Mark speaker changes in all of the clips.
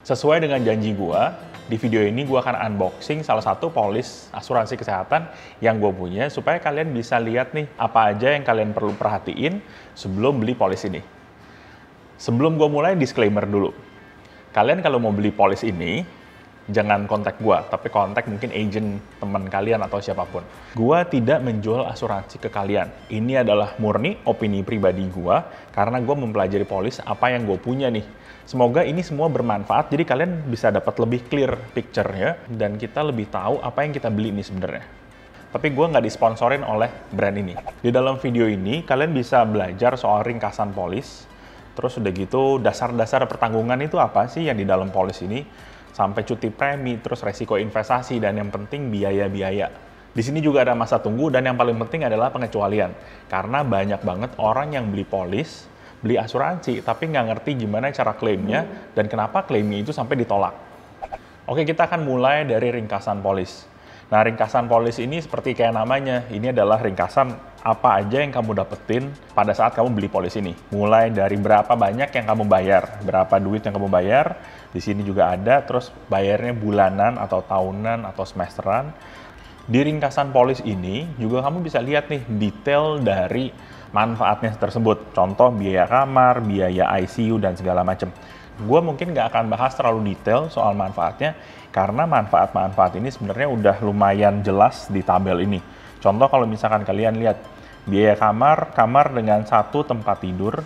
Speaker 1: Sesuai dengan janji gua, di video ini gua akan unboxing salah satu polis asuransi kesehatan yang gue punya supaya kalian bisa lihat nih apa aja yang kalian perlu perhatiin sebelum beli polis ini. Sebelum gue mulai, disclaimer dulu. Kalian kalau mau beli polis ini, jangan kontak gua, tapi kontak mungkin agent teman kalian atau siapapun. Gua tidak menjual asuransi ke kalian. Ini adalah murni opini pribadi gua karena gua mempelajari polis apa yang gue punya nih. Semoga ini semua bermanfaat, jadi kalian bisa dapat lebih clear picture-nya dan kita lebih tahu apa yang kita beli ini sebenarnya. Tapi gue nggak disponsorin oleh brand ini. Di dalam video ini, kalian bisa belajar soal ringkasan polis, terus udah gitu dasar-dasar pertanggungan itu apa sih yang di dalam polis ini, sampai cuti premi, terus resiko investasi, dan yang penting biaya-biaya. Di sini juga ada masa tunggu, dan yang paling penting adalah pengecualian. Karena banyak banget orang yang beli polis, beli asuransi, tapi nggak ngerti gimana cara klaimnya, dan kenapa klaimnya itu sampai ditolak. Oke, kita akan mulai dari ringkasan polis. Nah, ringkasan polis ini seperti kayak namanya, ini adalah ringkasan apa aja yang kamu dapetin pada saat kamu beli polis ini. Mulai dari berapa banyak yang kamu bayar, berapa duit yang kamu bayar, di sini juga ada, terus bayarnya bulanan atau tahunan atau semesteran. Di ringkasan polis ini juga kamu bisa lihat nih detail dari manfaatnya tersebut. Contoh biaya kamar, biaya ICU, dan segala macam. Gue mungkin nggak akan bahas terlalu detail soal manfaatnya, karena manfaat-manfaat ini sebenarnya udah lumayan jelas di tabel ini. Contoh kalau misalkan kalian lihat, biaya kamar dengan satu tempat tidur,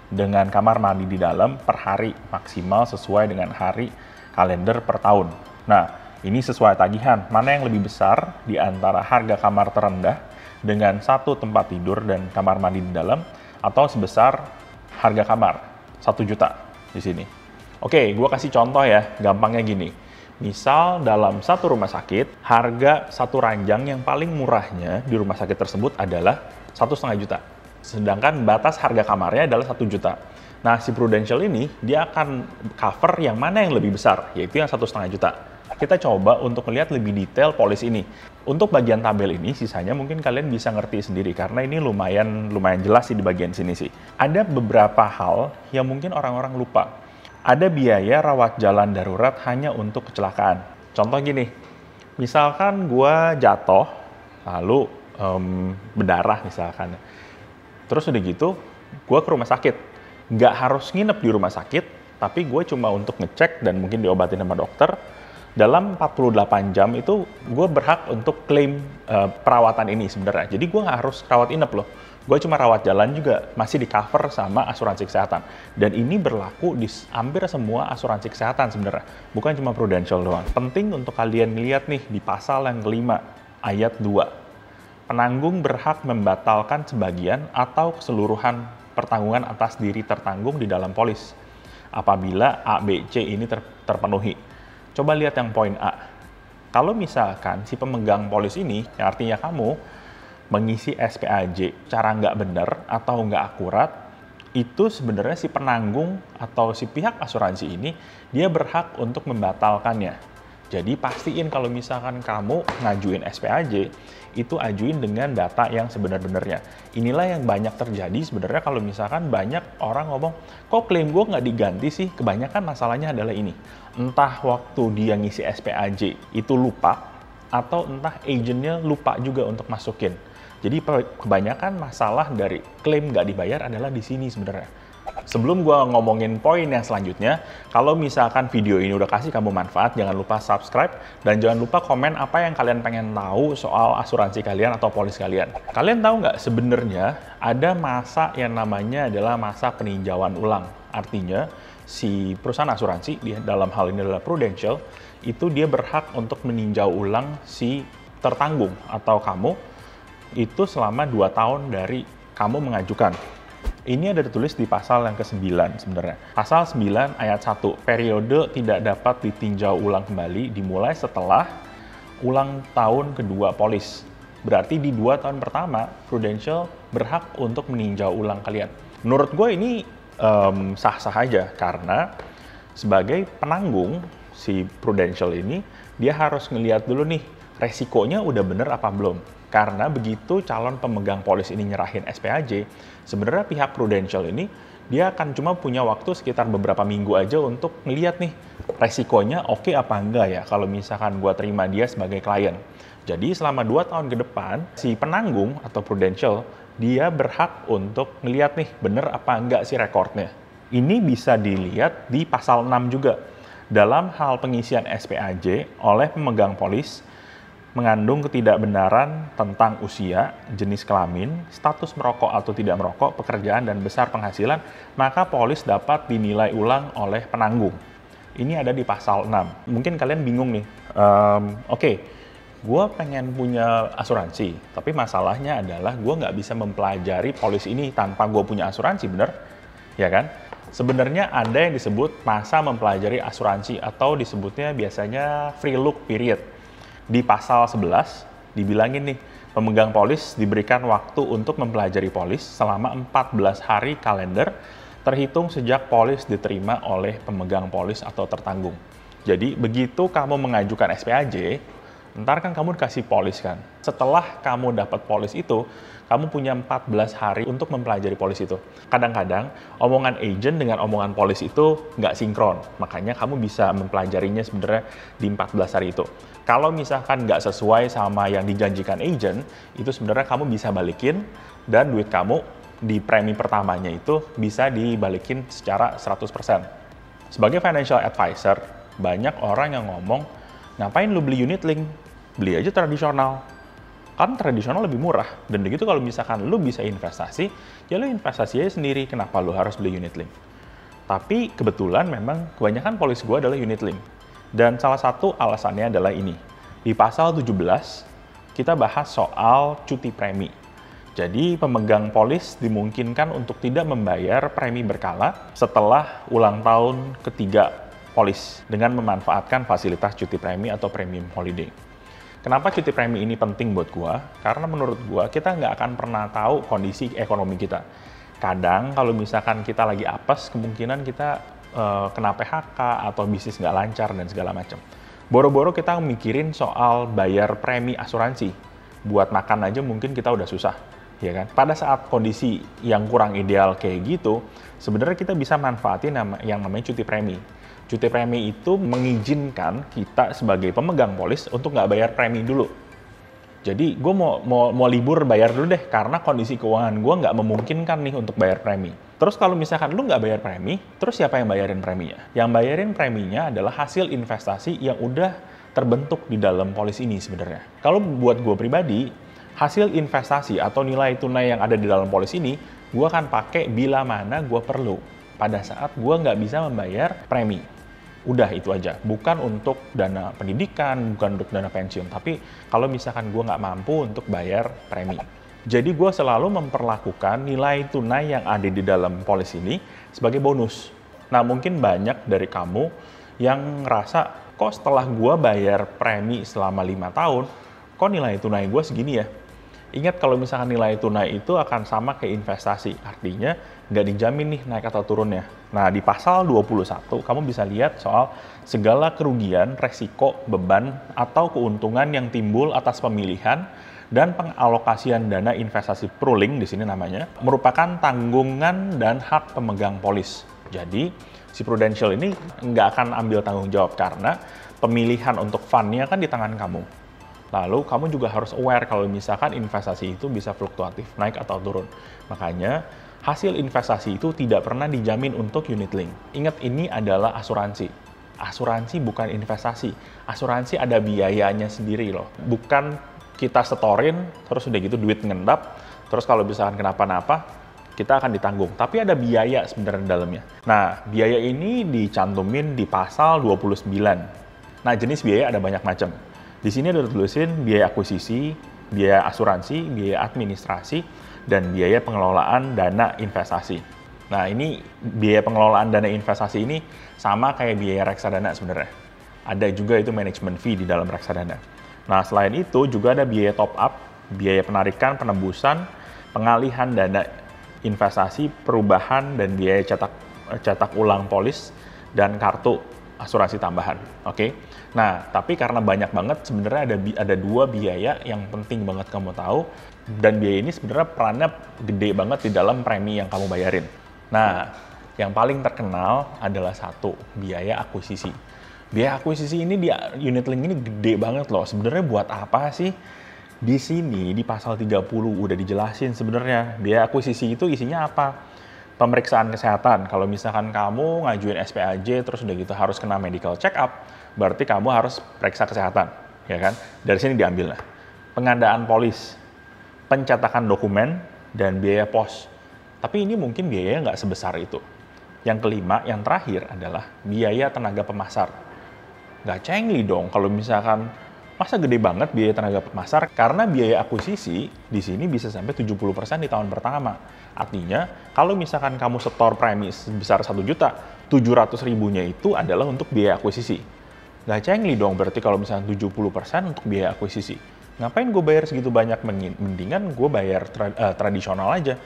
Speaker 1: dengan kamar mandi di dalam per hari, maksimal sesuai dengan hari kalender per tahun. Nah, ini sesuai tagihan. Mana yang lebih besar di antara harga kamar terendah dengan satu tempat tidur dan kamar mandi di dalam, atau sebesar harga kamar 1 juta di sini. Oke, gue kasih contoh ya, gampangnya gini. Misal dalam satu rumah sakit, harga satu ranjang yang paling murahnya di rumah sakit tersebut adalah 1,5 juta. Sedangkan batas harga kamarnya adalah 1 juta. Nah, si Prudential ini, dia akan cover yang mana yang lebih besar, yaitu yang 1,5 juta. Kita coba untuk melihat lebih detail polis ini. Untuk bagian tabel ini, sisanya mungkin kalian bisa ngerti sendiri, karena ini lumayan jelas sih di bagian sini sih. Ada beberapa hal yang mungkin orang-orang lupa. Ada biaya rawat jalan darurat hanya untuk kecelakaan. Contoh gini, misalkan gue jatuh, lalu berdarah misalkan. Terus udah gitu, gue ke rumah sakit. Nggak harus nginep di rumah sakit, tapi gue cuma untuk ngecek dan mungkin diobatin sama dokter. Dalam 48 jam itu gue berhak untuk klaim perawatan ini sebenarnya. Jadi gue nggak harus rawat inap loh. Gue cuma rawat jalan juga masih di cover sama asuransi kesehatan. Dan ini berlaku di hampir semua asuransi kesehatan sebenarnya. Bukan cuma Prudential doang. Penting untuk kalian lihat nih di pasal yang kelima, ayat 2. Penanggung berhak membatalkan sebagian atau keseluruhan pertanggungan atas diri tertanggung di dalam polis apabila A, B, C ini terpenuhi. Coba lihat yang poin A. Kalau misalkan si pemegang polis ini, yang artinya kamu, mengisi SPAJ cara nggak benar atau nggak akurat, itu sebenarnya si penanggung atau si pihak asuransi ini, dia berhak untuk membatalkannya. Jadi pastiin kalau misalkan kamu ngajuin SPAJ, itu ajuin dengan data yang sebenar-benarnya. Inilah yang banyak terjadi sebenarnya kalau misalkan banyak orang ngomong, kok klaim gue nggak diganti sih? Kebanyakan masalahnya adalah ini. Entah waktu dia ngisi SPAJ itu lupa, atau entah agentnya lupa juga untuk masukin. Jadi kebanyakan masalah dari klaim nggak dibayar adalah di sini sebenarnya. Sebelum gue ngomongin poin yang selanjutnya, kalau misalkan video ini udah kasih kamu manfaat, jangan lupa subscribe dan jangan lupa komen apa yang kalian pengen tahu soal asuransi kalian atau polis kalian. Kalian tahu nggak sebenarnya ada masa yang namanya adalah masa peninjauan ulang. Artinya si perusahaan asuransi, dalam hal ini adalah Prudential, itu dia berhak untuk meninjau ulang si tertanggung atau kamu itu selama 2 tahun dari kamu mengajukan. Ini ada ditulis di pasal yang ke-9 sebenarnya. Pasal 9 ayat 1, periode tidak dapat ditinjau ulang kembali dimulai setelah ulang tahun kedua polis. Berarti di 2 tahun pertama, Prudential berhak untuk meninjau ulang kalian. Menurut gue ini sah-sah aja, karena sebagai penanggung, si Prudential ini, dia harus ngeliat dulu nih, resikonya udah bener apa belum. Karena begitu calon pemegang polis ini nyerahin SPAJ, sebenarnya pihak Prudential ini dia akan cuma punya waktu sekitar beberapa minggu aja untuk ngeliat nih resikonya oke apa enggak ya kalau misalkan gue terima dia sebagai klien. Jadi selama 2 tahun ke depan, si penanggung atau prudential, dia berhak untuk ngeliat nih bener apa enggak sih rekornya. Ini bisa dilihat di pasal 6 juga. Dalam hal pengisian SPAJ oleh pemegang polis, mengandung ketidakbenaran tentang usia, jenis kelamin, status merokok atau tidak merokok, pekerjaan, dan besar penghasilan, maka polis dapat dinilai ulang oleh penanggung. Ini ada di pasal 6. Mungkin kalian bingung nih, oke, gue pengen punya asuransi, tapi masalahnya adalah gue nggak bisa mempelajari polis ini tanpa gue punya asuransi, bener? Ya kan? Sebenarnya ada yang disebut masa mempelajari asuransi atau disebutnya biasanya free look period. Di pasal 11 dibilangin nih, pemegang polis diberikan waktu untuk mempelajari polis selama 14 hari kalender terhitung sejak polis diterima oleh pemegang polis atau tertanggung. Jadi begitu kamu mengajukan SPAJ, ntar kan kamu dikasih polis kan. Setelah kamu dapat polis itu, kamu punya 14 hari untuk mempelajari polis itu. Kadang-kadang omongan agent dengan omongan polis itu nggak sinkron. Makanya kamu bisa mempelajarinya sebenarnya di 14 hari itu. Kalau misalkan nggak sesuai sama yang dijanjikan agent, itu sebenarnya kamu bisa balikin dan duit kamu di premi pertamanya itu bisa dibalikin secara 100%. Sebagai financial advisor, banyak orang yang ngomong, ngapain lu beli unit link? Beli aja tradisional. Kan tradisional lebih murah. Dan begitu kalau misalkan lu bisa investasi, ya lu investasi aja sendiri. Kenapa lu harus beli unit link? Tapi kebetulan memang kebanyakan polis gue adalah unit link. Dan salah satu alasannya adalah ini. Di pasal 17, kita bahas soal cuti premi. Jadi pemegang polis dimungkinkan untuk tidak membayar premi berkala setelah ulang tahun ketiga polis dengan memanfaatkan fasilitas cuti premi atau premium holiday. Kenapa cuti premi ini penting buat gua? Karena menurut gua kita nggak akan pernah tahu kondisi ekonomi kita. Kadang kalau misalkan kita lagi apes, kemungkinan kita kena PHK atau bisnis nggak lancar dan segala macam. Boro-boro kita mikirin soal bayar premi asuransi. Buat makan aja mungkin kita udah susah, ya kan? Pada saat kondisi yang kurang ideal kayak gitu, sebenarnya kita bisa manfaatin yang namanya cuti premi. Cuti premi itu mengizinkan kita sebagai pemegang polis untuk nggak bayar premi dulu. Jadi gue mau libur bayar dulu deh karena kondisi keuangan gue nggak memungkinkan nih untuk bayar premi. Terus kalau misalkan lu nggak bayar premi, terus siapa yang bayarin preminya? Yang bayarin preminya adalah hasil investasi yang udah terbentuk di dalam polis ini sebenarnya. Kalau buat gue pribadi, hasil investasi atau nilai tunai yang ada di dalam polis ini, gue akan pakai bila mana gue perlu. Pada saat gue nggak bisa membayar premi. Udah itu aja, bukan untuk dana pendidikan, bukan untuk dana pensiun, tapi kalau misalkan gue nggak mampu untuk bayar premi. Jadi gue selalu memperlakukan nilai tunai yang ada di dalam polis ini sebagai bonus. Nah mungkin banyak dari kamu yang ngerasa, kok setelah gue bayar premi selama 5 tahun, kok nilai tunai gue segini ya? Ingat kalau misalkan nilai tunai itu akan sama kayak investasi, artinya nggak dijamin nih naik atau turunnya. Nah di pasal 21 kamu bisa lihat soal segala kerugian, resiko, beban, atau keuntungan yang timbul atas pemilihan dan pengalokasian dana investasi pooling di sini namanya, merupakan tanggungan dan hak pemegang polis. Jadi si Prudential ini nggak akan ambil tanggung jawab karena pemilihan untuk fund-nya kan di tangan kamu. Lalu kamu juga harus aware kalau misalkan investasi itu bisa fluktuatif, naik atau turun. Makanya hasil investasi itu tidak pernah dijamin untuk unit link. Ingat ini adalah asuransi. Asuransi bukan investasi. Asuransi ada biayanya sendiri loh. Bukan kita setorin, terus udah gitu duit ngendap, terus kalau misalkan kenapa-napa, kita akan ditanggung. Tapi ada biaya sebenarnya di dalamnya. Nah, biaya ini dicantumin di pasal 29. Nah, jenis biaya ada banyak macam. Di sini ada tulisin biaya akuisisi, biaya asuransi, biaya administrasi, dan biaya pengelolaan dana investasi. Nah ini biaya pengelolaan dana investasi ini sama kayak biaya reksadana sebenarnya. Ada juga itu management fee di dalam reksadana. Nah selain itu juga ada biaya top up, biaya penarikan, penembusan, pengalihan dana investasi, perubahan, dan biaya cetak ulang polis, dan kartu asuransi tambahan, oke? Nah, tapi karena banyak banget, sebenarnya ada 2 biaya yang penting banget kamu tahu, dan biaya ini sebenarnya perannya gede banget di dalam premi yang kamu bayarin. Nah, yang paling terkenal adalah satu, biaya akuisisi. Biaya akuisisi ini di unit link ini gede banget loh. Sebenarnya buat apa sih? Di sini di pasal 30 udah dijelasin sebenarnya biaya akuisisi itu isinya apa. Pemeriksaan kesehatan. Kalau misalkan kamu ngajuin SPAJ terus udah gitu harus kena medical check up, berarti kamu harus periksa kesehatan, ya kan? Dari sini diambil lah. Pengadaan polis, pencetakan dokumen, dan biaya pos. Tapi ini mungkin biayanya nggak sebesar itu. Yang kelima, yang terakhir adalah biaya tenaga pemasar. Nggak cengli dong kalau misalkan masa gede banget biaya tenaga pemasar, karena biaya akuisisi di sini bisa sampai 70% di tahun pertama. Artinya, kalau misalkan kamu setor premi sebesar 1 juta, 700.000-nya itu adalah untuk biaya akuisisi. Nggak cengli dong berarti kalau misalkan 70% untuk biaya akuisisi. Ngapain gue bayar segitu banyak? Mendingan gue bayar tradisional aja.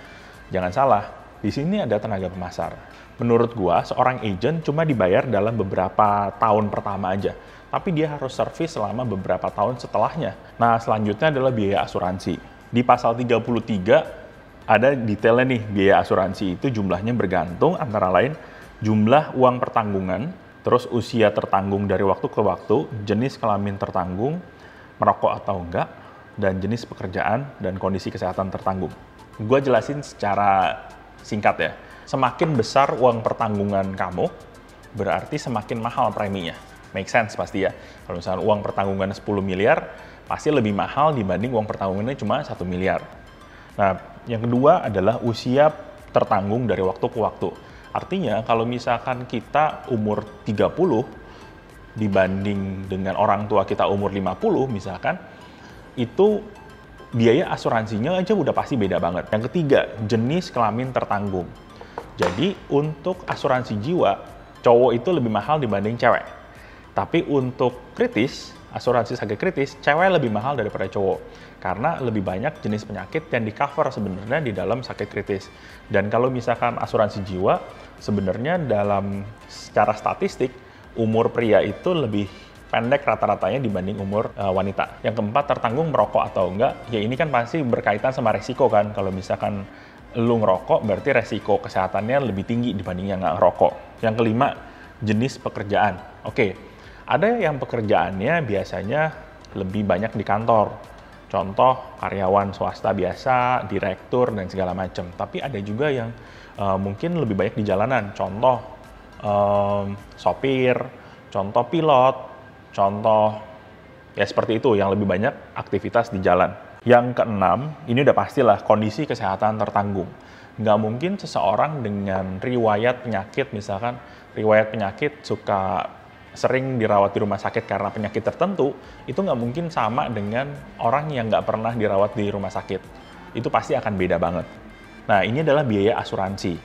Speaker 1: Jangan salah, di sini ada tenaga pemasar. Menurut gua, seorang agent cuma dibayar dalam beberapa tahun pertama aja. Tapi dia harus servis selama beberapa tahun setelahnya. Nah, selanjutnya adalah biaya asuransi. Di pasal 33 ada detailnya nih, biaya asuransi itu jumlahnya bergantung antara lain jumlah uang pertanggungan, terus usia tertanggung dari waktu ke waktu, jenis kelamin tertanggung, merokok atau enggak, dan jenis pekerjaan dan kondisi kesehatan tertanggung. Gue jelasin secara singkat ya. Semakin besar uang pertanggungan kamu, berarti semakin mahal preminya. Make sense pasti ya. Kalau misalnya uang pertanggungan 10 miliar, pasti lebih mahal dibanding uang pertanggungannya cuma 1 miliar. Nah, yang kedua adalah usia tertanggung dari waktu ke waktu. Artinya, kalau misalkan kita umur 30, dibanding dengan orang tua kita umur 50 misalkan, itu biaya asuransinya aja udah pasti beda banget. Yang ketiga, jenis kelamin tertanggung. Jadi untuk asuransi jiwa, cowok itu lebih mahal dibanding cewek. Tapi untuk kritis, asuransi sakit kritis, cewek lebih mahal daripada cowok. Karena lebih banyak jenis penyakit yang di-cover sebenarnya di dalam sakit kritis. Dan kalau misalkan asuransi jiwa, sebenarnya dalam secara statistik, umur pria itu lebih pendek rata-ratanya dibanding umur wanita. Yang keempat, tertanggung merokok atau enggak. Ya ini kan pasti berkaitan sama resiko kan. Kalau misalkan lu ngerokok, berarti resiko kesehatannya lebih tinggi dibanding yang nggak ngerokok. Yang kelima, jenis pekerjaan. Oke, ada yang pekerjaannya biasanya lebih banyak di kantor. Contoh, karyawan swasta biasa, direktur, dan segala macam. Tapi ada juga yang mungkin lebih banyak di jalanan. Contoh, sopir, contoh pilot, contoh, ya seperti itu, yang lebih banyak aktivitas di jalan. Yang keenam, ini udah pastilah kondisi kesehatan tertanggung. Nggak mungkin seseorang dengan riwayat penyakit, misalkan riwayat penyakit suka sering dirawat di rumah sakit karena penyakit tertentu, itu nggak mungkin sama dengan orang yang nggak pernah dirawat di rumah sakit. Itu pasti akan beda banget. Nah, ini adalah biaya asuransi.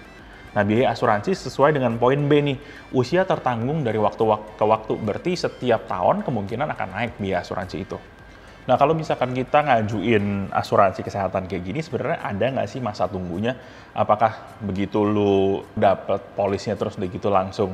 Speaker 1: Nah, biaya asuransi sesuai dengan poin B nih, usia tertanggung dari waktu ke waktu, berarti setiap tahun kemungkinan akan naik biaya asuransi itu. Nah, kalau misalkan kita ngajuin asuransi kesehatan kayak gini, sebenarnya ada nggak sih masa tunggunya? Apakah begitu lu dapet polisnya terus begitu langsung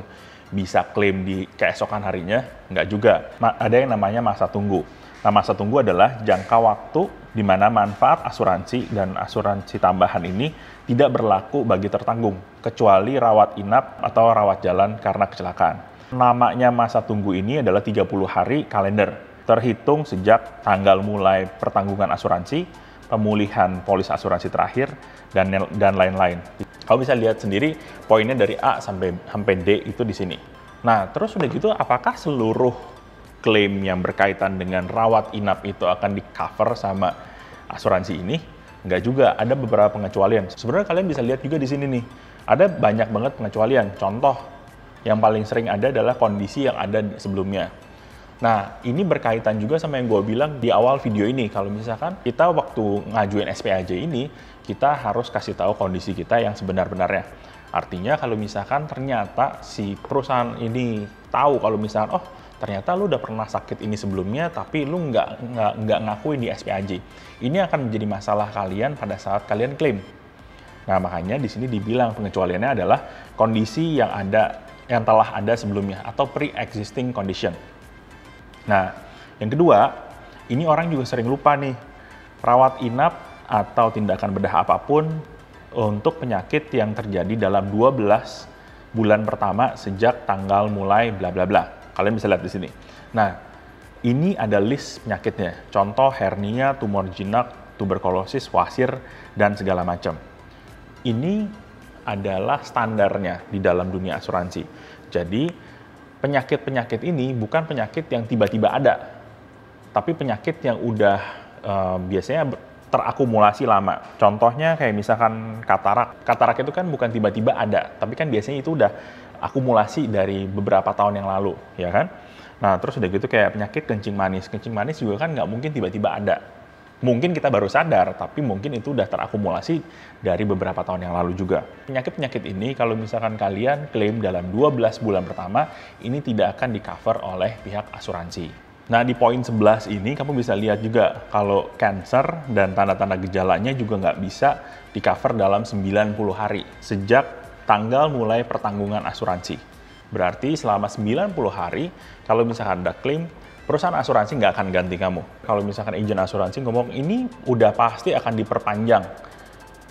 Speaker 1: bisa klaim di keesokan harinya? Nggak juga. Ada yang namanya masa tunggu. Nah, masa tunggu adalah jangka waktu di mana manfaat asuransi dan asuransi tambahan ini tidak berlaku bagi tertanggung, kecuali rawat inap atau rawat jalan karena kecelakaan. Namanya masa tunggu ini adalah 30 hari kalender, terhitung sejak tanggal mulai pertanggungan asuransi, pemulihan polis asuransi terakhir, dan lain-lain. Kalau bisa lihat sendiri, poinnya dari A sampai D itu di sini. Nah, terus udah gitu, apakah seluruh klaim yang berkaitan dengan rawat inap itu akan di-cover sama asuransi ini? Nggak juga, ada beberapa pengecualian. Sebenarnya kalian bisa lihat juga di sini nih, ada banyak banget pengecualian. Contoh, yang paling sering ada adalah kondisi yang ada sebelumnya. Nah, ini berkaitan juga sama yang gue bilang di awal video ini. Kalau misalkan kita waktu ngajuin SPAJ ini, kita harus kasih tahu kondisi kita yang sebenar-benarnya. Artinya kalau misalkan ternyata si perusahaan ini tahu kalau misalkan, oh ternyata lu udah pernah sakit ini sebelumnya, tapi lu nggak ngakuin di SPAJ. Ini akan menjadi masalah kalian pada saat kalian klaim. Nah, makanya di sini dibilang pengecualiannya adalah kondisi yang telah ada sebelumnya atau pre-existing condition. Nah, yang kedua, ini orang juga sering lupa nih, rawat inap atau tindakan bedah apapun untuk penyakit yang terjadi dalam 12 bulan pertama sejak tanggal mulai bla bla bla. Kalian bisa lihat di sini. Nah, ini ada list penyakitnya. Contoh hernia, tumor jinak, tuberkulosis, wasir, dan segala macam. Ini adalah standarnya di dalam dunia asuransi. Jadi, penyakit-penyakit ini bukan penyakit yang tiba-tiba ada, tapi penyakit yang udah biasanya terakumulasi lama. Contohnya kayak misalkan katarak. Katarak itu kan bukan tiba-tiba ada, tapi kan biasanya itu udah akumulasi dari beberapa tahun yang lalu, ya kan? Nah, terus udah gitu kayak penyakit kencing manis. Kencing manis juga kan nggak mungkin tiba-tiba ada. Mungkin kita baru sadar, tapi mungkin itu udah terakumulasi dari beberapa tahun yang lalu juga. Penyakit-penyakit ini kalau misalkan kalian klaim dalam 12 bulan pertama, ini tidak akan di-cover oleh pihak asuransi. Nah, di poin 11 ini kamu bisa lihat juga kalau cancer dan tanda-tanda gejalanya juga nggak bisa di-cover dalam 90 hari sejak tanggal mulai pertanggungan asuransi. Berarti selama 90 hari, kalau misalkan ada klaim, perusahaan asuransi nggak akan ganti kamu. Kalau misalkan agen asuransi ngomong, ini udah pasti akan diperpanjang.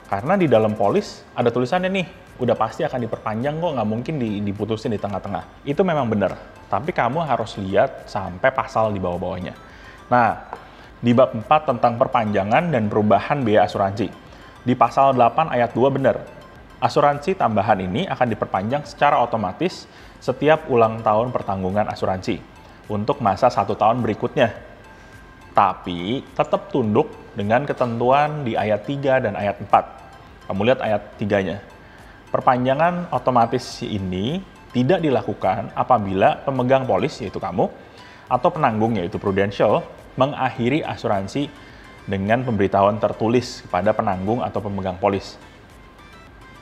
Speaker 1: Karena di dalam polis ada tulisannya nih, udah pasti akan diperpanjang kok, nggak mungkin diputusin di tengah-tengah. Itu memang benar, tapi kamu harus lihat sampai pasal di bawah-bawahnya. Nah, di bab 4 tentang perpanjangan dan perubahan biaya asuransi. Di pasal 8 ayat 2 benar, asuransi tambahan ini akan diperpanjang secara otomatis setiap ulang tahun pertanggungan asuransi untuk masa 1 tahun berikutnya. Tapi tetap tunduk dengan ketentuan di ayat 3 dan ayat 4. Kamu lihat ayat 3-nya. Perpanjangan otomatis ini tidak dilakukan apabila pemegang polis, yaitu kamu, atau penanggung, yaitu Prudential, mengakhiri asuransi dengan pemberitahuan tertulis kepada penanggung atau pemegang polis.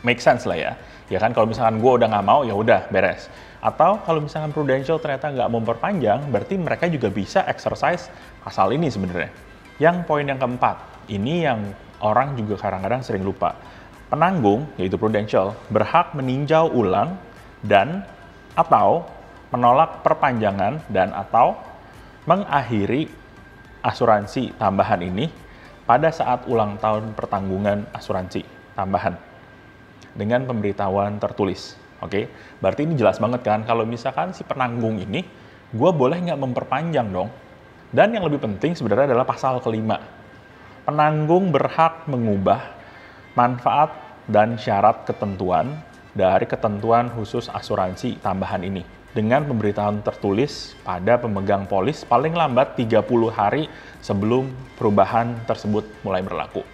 Speaker 1: Make sense lah ya. Ya kan, kalau misalkan gue udah nggak mau, ya udah beres. Atau kalau misalkan Prudential ternyata nggak memperpanjang, berarti mereka juga bisa exercise pasal ini sebenarnya. Yang poin yang keempat, ini yang orang juga kadang-kadang sering lupa. Penanggung, yaitu Prudential, berhak meninjau ulang dan atau menolak perpanjangan dan atau mengakhiri asuransi tambahan ini pada saat ulang tahun pertanggungan asuransi tambahan dengan pemberitahuan tertulis. Oke, berarti ini jelas banget kan kalau misalkan si penanggung ini, gue boleh nggak memperpanjang dong. Dan yang lebih penting sebenarnya adalah pasal kelima. Penanggung berhak mengubah manfaat dan syarat ketentuan dari ketentuan khusus asuransi tambahan ini dengan pemberitahuan tertulis pada pemegang polis paling lambat 30 hari sebelum perubahan tersebut mulai berlaku.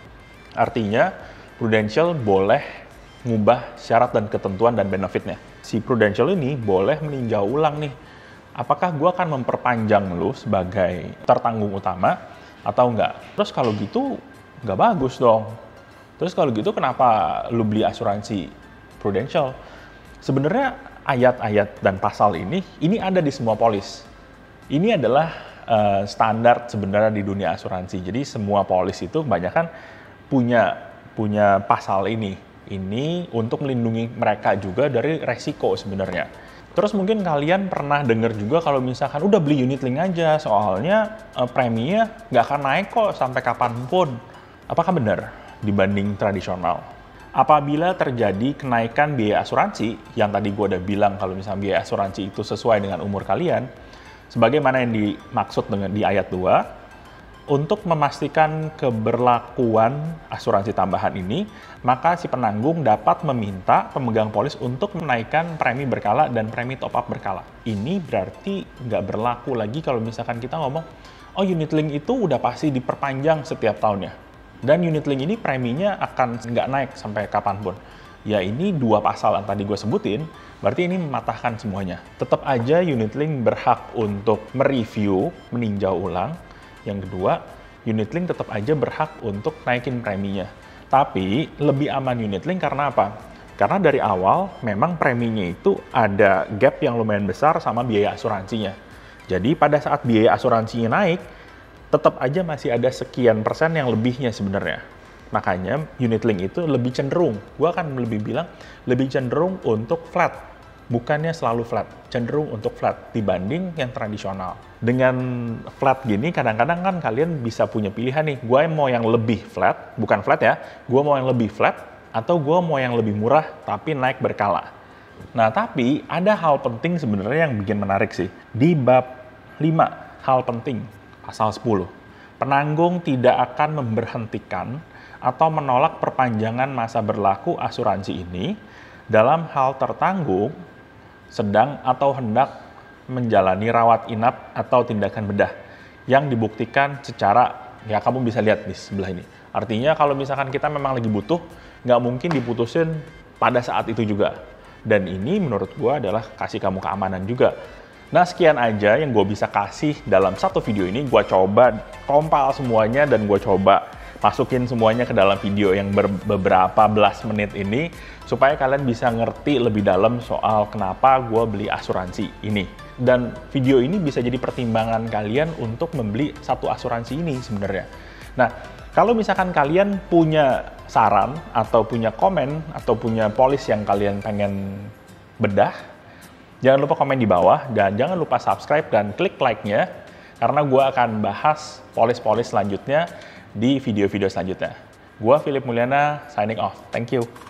Speaker 1: Artinya, Prudential boleh mengubah syarat dan ketentuan dan benefitnya. Si Prudential ini boleh meninjau ulang nih, apakah gue akan memperpanjang lu sebagai tertanggung utama atau enggak. Terus kalau gitu, nggak bagus dong. Terus kalau gitu kenapa lu beli asuransi Prudential? Sebenarnya ayat-ayat dan pasal ini ada di semua polis. Ini adalah standar sebenarnya di dunia asuransi. Jadi semua polis itu kebanyakan punya pasal ini. Ini untuk melindungi mereka juga dari resiko sebenarnya. Terus mungkin kalian pernah dengar juga kalau misalkan udah beli unit link aja, soalnya preminya nggak akan naik kok sampai kapanpun. Apakah benar dibanding tradisional? Apabila terjadi kenaikan biaya asuransi, yang tadi gue udah bilang kalau misalnya biaya asuransi itu sesuai dengan umur kalian, sebagaimana yang dimaksud dengan di ayat 2, untuk memastikan keberlakuan asuransi tambahan ini, maka si penanggung dapat meminta pemegang polis untuk menaikkan premi berkala dan premi top up berkala. Ini berarti nggak berlaku lagi kalau misalkan kita ngomong, oh unit link itu udah pasti diperpanjang setiap tahunnya. Dan unit link ini preminya akan nggak naik sampai kapanpun. Ya ini dua pasal yang tadi gue sebutin, berarti ini mematahkan semuanya. Tetap aja unit link berhak untuk mereview, meninjau ulang. Yang kedua, unit link tetap aja berhak untuk naikin preminya. Tapi lebih aman unit link karena apa? Karena dari awal memang preminya itu ada gap yang lumayan besar sama biaya asuransinya. Jadi pada saat biaya asuransinya naik, tetap aja masih ada sekian persen yang lebihnya sebenarnya. Makanya unit link itu lebih cenderung, gue akan lebih bilang, lebih cenderung untuk flat. Bukannya selalu flat, cenderung untuk flat dibanding yang tradisional. Dengan flat gini, kadang-kadang kan kalian bisa punya pilihan nih, gue mau yang lebih flat, bukan flat ya, gue mau yang lebih flat, atau gue mau yang lebih murah tapi naik berkala. Nah, tapi ada hal penting sebenarnya yang bikin menarik sih. Di bab 5, hal penting, pasal 10. Penanggung tidak akan memberhentikan atau menolak perpanjangan masa berlaku asuransi ini dalam hal tertanggung, sedang atau hendak menjalani rawat inap atau tindakan bedah yang dibuktikan secara, ya kamu bisa lihat di sebelah ini. Artinya kalau misalkan kita memang lagi butuh, nggak mungkin diputusin pada saat itu juga. Dan ini menurut gue adalah kasih kamu keamanan juga. Nah, sekian aja yang gue bisa kasih dalam satu video ini. Gue coba kompil semuanya dan gue coba masukin semuanya ke dalam video yang beberapa belas menit ini supaya kalian bisa ngerti lebih dalam soal kenapa gue beli asuransi ini. Dan video ini bisa jadi pertimbangan kalian untuk membeli satu asuransi ini sebenarnya. Nah, kalau misalkan kalian punya saran atau punya komen atau punya polis yang kalian pengen bedah, jangan lupa komen di bawah dan jangan lupa subscribe dan klik like-nya karena gue akan bahas polis-polis selanjutnya di video-video selanjutnya. Gue Philip Mulyana, signing off. Thank you.